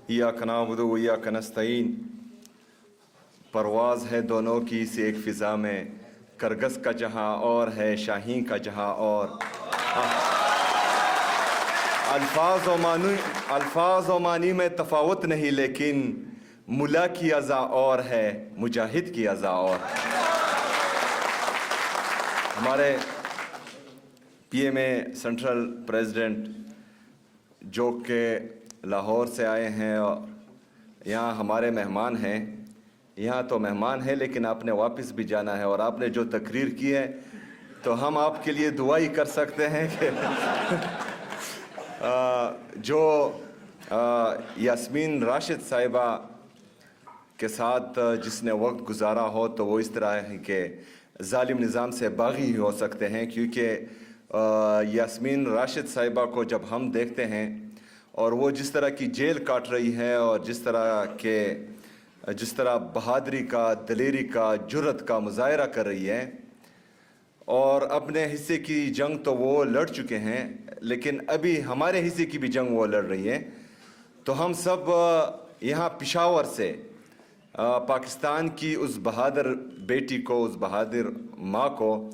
इय्याक नअबुदु व इय्याक नस्तईन। परवाज़ है दोनों की सी एक फ़िज़ा में, करगस का जहाँ और है शाहीन का जहाँ और। अल्फाज और मानी में तफावत नहीं, लेकिन मुला की अज़ा और है, मुजाहिद की अज़ा और। हमारे पीएमए सेंट्रल प्रेसिडेंट जो कि लाहौर से आए हैं और यहाँ हमारे मेहमान हैं, यहाँ तो मेहमान हैं लेकिन आपने वापस भी जाना है, और आपने जो तकरीर की है तो हम आपके लिए दुआ ही कर सकते हैं कि जो यास्मीन राशिद साहिबा के साथ जिसने वक्त गुजारा हो तो वो इस तरह के जालिम निज़ाम से बागी ही हो सकते हैं, क्योंकि यास्मीन राशिद साहिबा को जब हम देखते हैं और वो जिस तरह की जेल काट रही है और जिस तरह बहादुरी का, दलेरी का, जुर्रत का मुजाहरा कर रही है, और अपने हिस्से की जंग तो वो लड़ चुके हैं लेकिन अभी हमारे हिस्से की भी जंग वो लड़ रही है, तो हम सब यहाँ पेशावर से पाकिस्तान की उस बहादुर बेटी को, उस बहादुर माँ को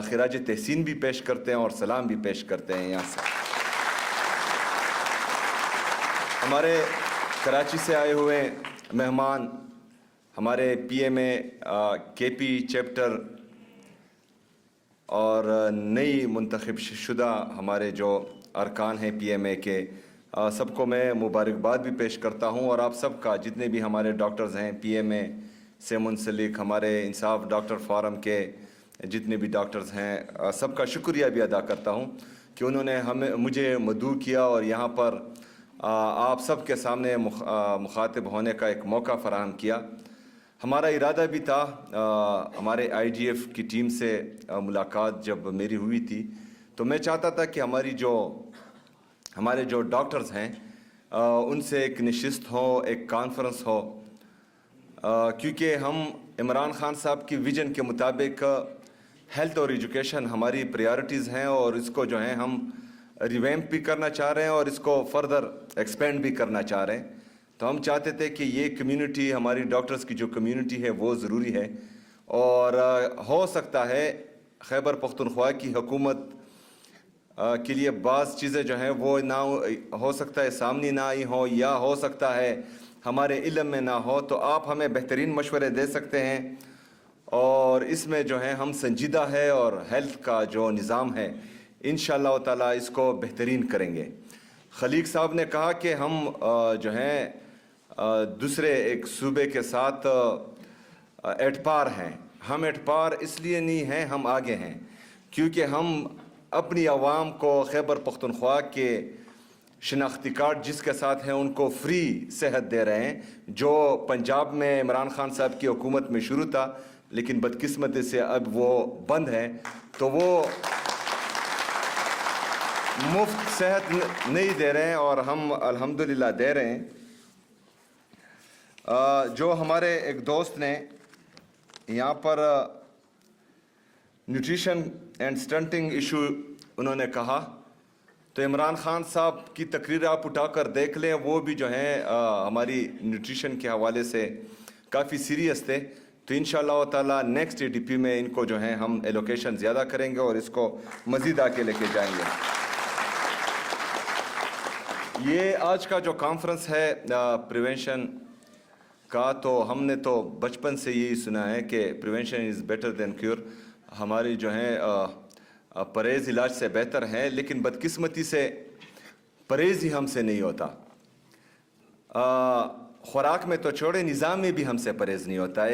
खिराज तहसीन भी पेश करते हैं और सलाम भी पेश करते हैं। यहाँ से हमारे कराची से आए हुए मेहमान, हमारे पीएमए केपी चैप्टर और नई मुंतखब शुदा हमारे जो अरकान हैं पीएमए के, सबको मैं मुबारकबाद भी पेश करता हूं, और आप सबका, जितने भी हमारे डॉक्टर्स हैं पीएमए से मुंसलिक, हमारे इंसाफ डॉक्टर फोरम के जितने भी डॉक्टर्स हैं, सबका शुक्रिया भी अदा करता हूं कि उन्होंने मुझे मदऊ किया और यहाँ पर आप सब के सामने मुखातिब होने का एक मौका फराहम किया। हमारा इरादा भी था, हमारे आईजीएफ की टीम से मुलाकात जब मेरी हुई थी तो मैं चाहता था कि हमारे जो डॉक्टर्स हैं उनसे एक नशिस्त हो, एक कॉन्फ्रेंस हो, क्योंकि हम इमरान खान साहब की विजन के मुताबिक हेल्थ और एजुकेशन हमारी प्रायोरिटीज़ हैं, और इसको जो है हम रिवैम्प भी करना चाह रहे हैं और इसको फर्दर एक्सपेंड भी करना चाह रहे हैं। तो हम चाहते थे कि ये कम्युनिटी, हमारी डॉक्टर्स की जो कम्युनिटी है वो ज़रूरी है, और हो सकता है खैबर पख्तूनख्वा की हुकूमत के लिए बाज़ चीज़ें जो हैं वो ना हो सकता है सामने ना आई हो, या हो सकता है हमारे इल्म में ना हो, तो आप हमें बेहतरीन मशवरे दे सकते हैं, और इसमें जो है हम संजीदा है और हेल्थ का जो निज़ाम है इंशाअल्लाह ताला इसको बेहतरीन करेंगे। खलीक साहब ने कहा कि हम जो हैं दूसरे एक सूबे के साथ एटपार हैं। हम एटपार इसलिए नहीं हैं, हम आगे हैं, क्योंकि हम अपनी आवाम को खैबर पख्तूनख्वा के शनाख्ती कार्ड जिसके साथ हैं उनको फ्री सेहत दे रहे हैं, जो पंजाब में इमरान खान साहब की हुकूमत में शुरू था लेकिन बदकिस्मती से अब वो बंद है, तो वो मुफ्त सेहत नहीं दे रहे हैं और हम अल्हम्दुलिल्लाह दे रहे हैं। जो हमारे एक दोस्त ने यहाँ पर न्यूट्रिशन एंड स्टंटिंग इशू उन्होंने कहा, तो इमरान खान साहब की तकरीर आप उठाकर देख लें, वो भी जो है हमारी न्यूट्रिशन के हवाले से काफ़ी सीरियस थे। तो इंशाअल्लाह ताला नेक्स्ट एडीपी में इनको जो है हम एलोकेशन ज़्यादा करेंगे और इसको मज़ीद आगे लेके जाएंगे। ये आज का जो कॉन्फ्रेंस है प्रिवेंशन का, तो हमने तो बचपन से यही सुना है कि prevention is better than cure. हमारी जो है परहेज़ इलाज से बेहतर है, लेकिन बदकिस्मती से परहेज़ ही हमसे नहीं होता। खुराक में तो छोड़े, निज़ाम में भी हमसे परहेज़ नहीं होता।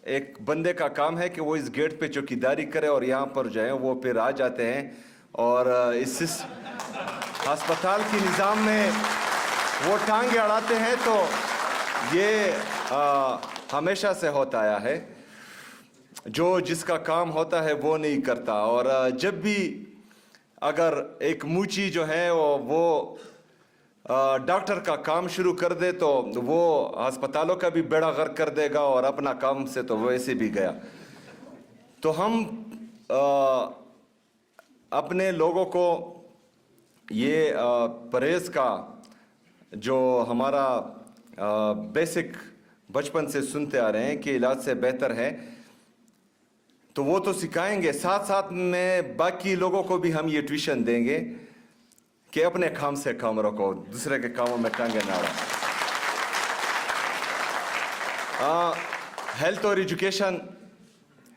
एक बंदे का काम है कि वो इस गेट पे चौकीदारी करे और यहाँ पर जो है वो फिर आ जाते हैं, और इस अस्पताल की निज़ाम में वो टांगे अड़ाते हैं। तो ये हमेशा से होता आया है, जो जिसका काम होता है वो नहीं करता, और जब भी अगर एक मूची जो है वो डॉक्टर का काम शुरू कर दे तो वो अस्पतालों का भी बेड़ा गर्क कर देगा और अपना काम से तो वैसे भी गया। तो हम अपने लोगों को ये परहेज़ का जो हमारा बेसिक बचपन से सुनते आ रहे हैं कि इलाज से बेहतर है, तो वो तो सिखाएंगे, साथ साथ में बाकी लोगों को भी हम ये ट्यूशन देंगे कि अपने काम से काम रखो, दूसरे के कामों में टांगे ना अड़ाओ। हेल्थ और एजुकेशन,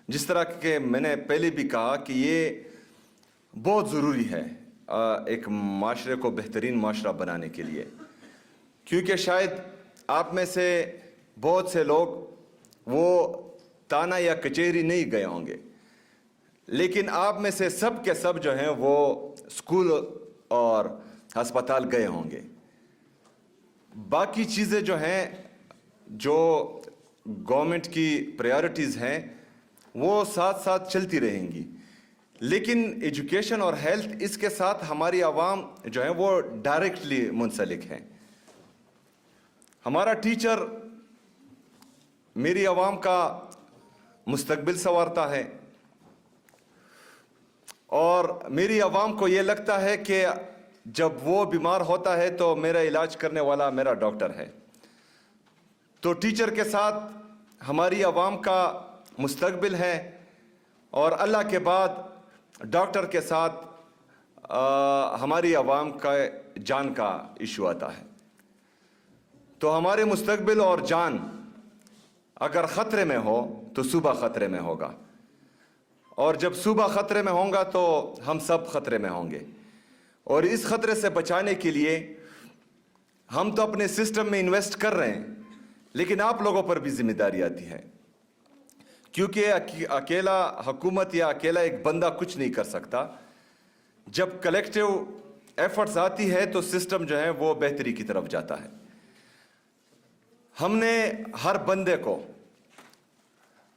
जिस तरह के मैंने पहले भी कहा कि ये बहुत ज़रूरी है एक माशरे को बेहतरीन माशरा बनाने के लिए, क्योंकि शायद आप में से बहुत से लोग वो ताना या कचहरी नहीं गए होंगे, लेकिन आप में से सब के सब जो हैं वो स्कूल और अस्पताल गए होंगे। बाकी चीज़ें जो हैं, जो गवर्नमेंट की प्रायोरिटीज़ हैं, वो साथ साथ चलती रहेंगी, लेकिन एजुकेशन और हेल्थ, इसके साथ हमारी आवाम जो है वो डायरेक्टली मुंसलिक हैं। हमारा टीचर मेरी आवाम का मुस्तकबिल संवारता है, और मेरी आवाम को ये लगता है कि जब वो बीमार होता है तो मेरा इलाज करने वाला मेरा डॉक्टर है। तो टीचर के साथ हमारी आवाम का मुस्तकबिल है, और अल्लाह के बाद डॉक्टर के साथ हमारी आवाम का जान का इशू आता है। तो हमारे मुस्तकबिल और जान अगर ख़तरे में हो तो सूबा ख़तरे में होगा, और जब सूबा ख़तरे में होगा तो हम सब ख़तरे में होंगे। और इस ख़तरे से बचाने के लिए हम तो अपने सिस्टम में इन्वेस्ट कर रहे हैं, लेकिन आप लोगों पर भी जिम्मेदारी आती है, क्योंकि अकेला हुकूमत या अकेला एक बंदा कुछ नहीं कर सकता। जब कलेक्टिव एफर्ट्स आती है तो सिस्टम जो है वो बेहतरी की तरफ जाता है। हमने हर बंदे को,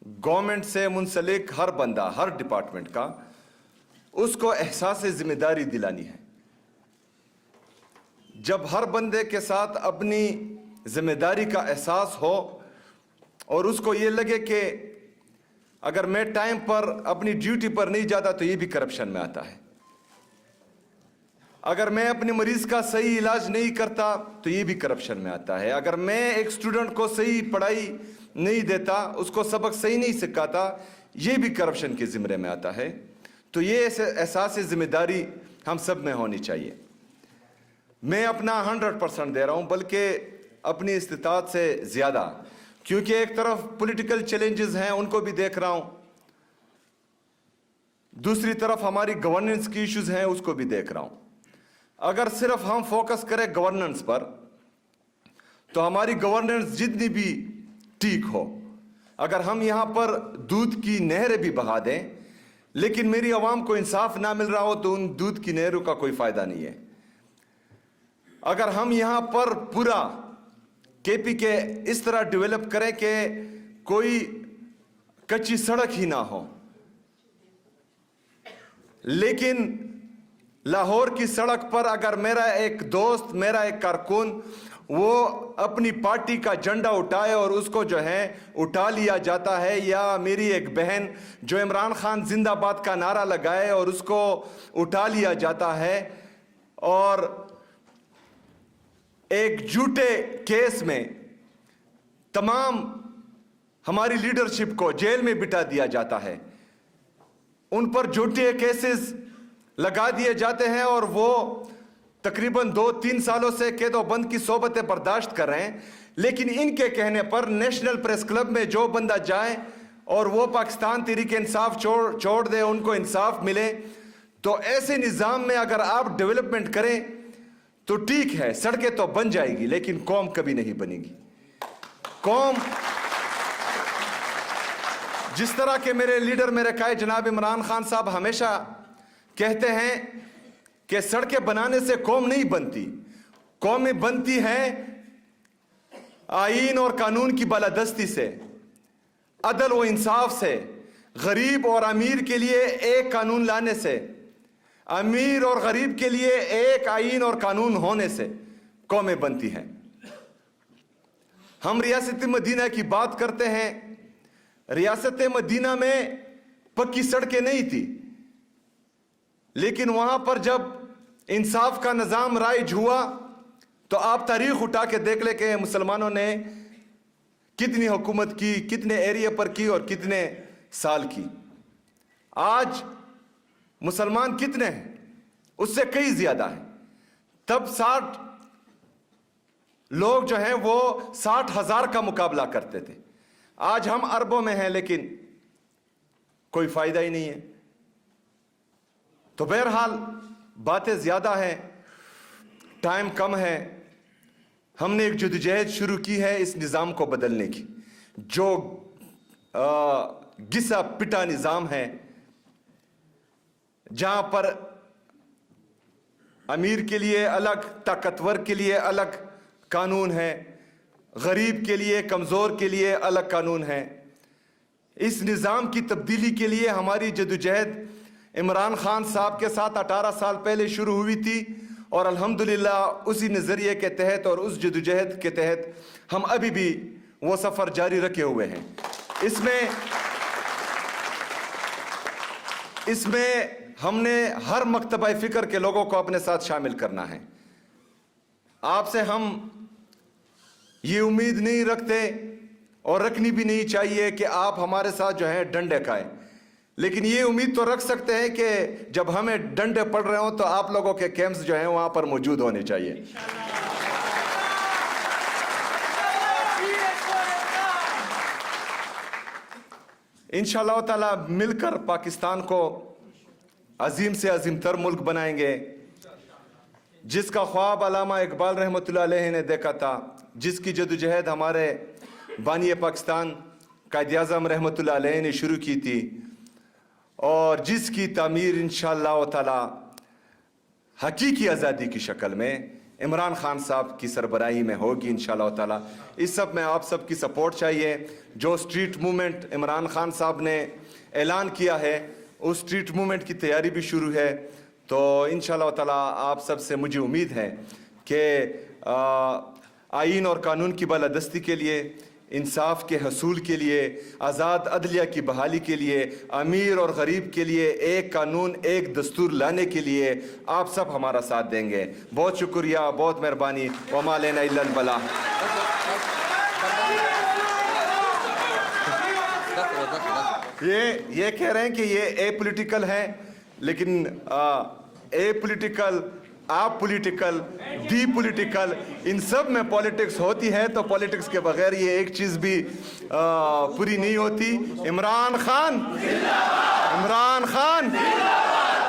गवर्नमेंट से मुंसलिक हर बंदा, हर डिपार्टमेंट का, उसको एहसास जिम्मेदारी दिलानी है। जब हर बंदे के साथ अपनी जिम्मेदारी का एहसास हो और उसको ये लगे कि अगर मैं टाइम पर अपनी ड्यूटी पर नहीं जाता तो ये भी करप्शन में आता है, अगर मैं अपने मरीज का सही इलाज नहीं करता तो ये भी करप्शन में आता है, अगर मैं एक स्टूडेंट को सही पढ़ाई नहीं देता, उसको सबक सही नहीं सिखाता, ये भी करप्शन के ज़िम्मे में आता है। तो ये एहसास जिम्मेदारी हम सब में होनी चाहिए। मैं अपना 100% दे रहा हूँ, बल्कि अपनी इस्तिताअत से ज़्यादा, क्योंकि एक तरफ पॉलिटिकल चैलेंजेस हैं, उनको भी देख रहा हूँ, दूसरी तरफ हमारी गवर्नेंस की इश्यूज़ हैं, उसको भी देख रहा हूँ। अगर सिर्फ हम फोकस करें गवर्नेंस पर तो हमारी गवर्नेंस जितनी भी ठीक हो, अगर हम यहाँ पर दूध की नहरें भी बहा दें, लेकिन मेरी आवाम को इंसाफ ना मिल रहा हो तो उन दूध की नहरों का कोई फ़ायदा नहीं है। अगर हम यहाँ पर पूरा केपी के इस तरह डेवलप करें कि कोई कच्ची सड़क ही ना हो, लेकिन लाहौर की सड़क पर अगर मेरा एक दोस्त, मेरा एक कारकुन, वो अपनी पार्टी का झंडा उठाए और उसको जो है उठा लिया जाता है, या मेरी एक बहन जो इमरान खान जिंदाबाद का नारा लगाए और उसको उठा लिया जाता है, और एक झूठे केस में तमाम हमारी लीडरशिप को जेल में बिठा दिया जाता है, उन पर झूठे केसेस लगा दिए जाते हैं, और वो तकरीबन 2-3 सालों से कैदोबंद की सोबतें बर्दाश्त कर रहे हैं। लेकिन इनके कहने पर नेशनल प्रेस क्लब में जो बंदा जाए और वो पाकिस्तान तहरीक इंसाफ छोड़ दे, उनको इंसाफ मिले। तो ऐसे निज़ाम में अगर आप डेवलपमेंट करें तो ठीक है, सड़कें तो बन जाएगी, लेकिन कौम कभी नहीं बनेगी। कौम, जिस तरह के मेरे लीडर, मेरे कायद जनाब इमरान खान साहब हमेशा कहते हैं कि सड़कें बनाने से कौम नहीं बनती, कौमें बनती हैं आईन और कानून की बालादस्ती से, अदल व इंसाफ से, गरीब और अमीर के लिए एक कानून लाने से, अमीर और गरीब के लिए एक आईन और कानून होने से कौमें बनती हैं। हम रियासत मदीना की बात करते हैं, रियासत मदीना में पक्की सड़कें नहीं थी, लेकिन वहां पर जब इंसाफ का निज़ाम राइज हुआ तो आप तारीख उठा के देख ले कि मुसलमानों ने कितनी हुकूमत की, कितने एरिया पर की और कितने साल की। आज मुसलमान कितने हैं? उससे कई ज्यादा है। तब 60 लोग जो हैं वो 60,000 का मुकाबला करते थे। आज हम अरबों में हैं लेकिन कोई फायदा ही नहीं है। तो बहरहाल बातें ज्यादा हैं, टाइम कम है। हमने एक जदोजहद शुरू की है इस निज़ाम को बदलने की, जो घिसा पिटा निज़ाम है, जहां पर अमीर के लिए अलग, ताकतवर के लिए अलग कानून है, गरीब के लिए, कमज़ोर के लिए अलग कानून है। इस निज़ाम की तब्दीली के लिए हमारी जदोजहद इमरान खान साहब के साथ 18 साल पहले शुरू हुई थी और अल्हम्दुलिल्लाह उसी नज़रिए के तहत और उस जदोजहद के तहत हम अभी भी वो सफ़र जारी रखे हुए हैं। इसमें हमने हर मकतबा फ़िक्र के लोगों को अपने साथ शामिल करना है। आपसे हम ये उम्मीद नहीं रखते और रखनी भी नहीं चाहिए कि आप हमारे साथ जो है डंडे खाएं, लेकिन ये उम्मीद तो रख सकते हैं कि जब हमें डंडे पड़ रहे हों तो आप लोगों के कैंप्स जो हैं वहां पर मौजूद होने चाहिए। इंशाअल्लाह ताला मिलकर पाकिस्तान को अजीम से अजीमतर मुल्क बनाएंगे, जिसका ख्वाब अल्लामा इकबाल रहमतुल्लाह अलैह ने देखा था, जिसकी जदोजहद हमारे बानी पाकिस्तान कायद आज़म रहमतुल्लाह अलैह ने शुरू की थी और जिसकी तामीर इंशाअल्लाह ताला हकीकी आज़ादी की शक्ल में इमरान खान साहब की सरबराही में होगी इंशाअल्लाह ताला। इस सब में आप सब की सपोर्ट चाहिए। जो स्ट्रीट मूवमेंट इमरान खान साहब ने ऐलान किया है, उस स्ट्रीट मूवमेंट की तैयारी भी शुरू है। तो इंशाअल्लाह ताला आप सब से मुझे उम्मीद है कि आईन और कानून की बालादस्ती के लिए, इंसाफ के हसूल के लिए, आज़ाद अदलिया की बहाली के लिए, अमीर और गरीब के लिए एक कानून, एक दस्तूर लाने के लिए आप सब हमारा साथ देंगे। बहुत शुक्रिया, बहुत मेहरबानी। वमा लेना इल्लल बलाग। ये कह रहे हैं कि ये ए पॉलिटिकल है, लेकिन ए पॉलिटिकल, आप पॉलिटिकल, डी पॉलिटिकल, इन सब में पॉलिटिक्स होती है। तो पॉलिटिक्स के बगैर ये एक चीज भी पूरी नहीं होती। इमरान खान, इमरान खान।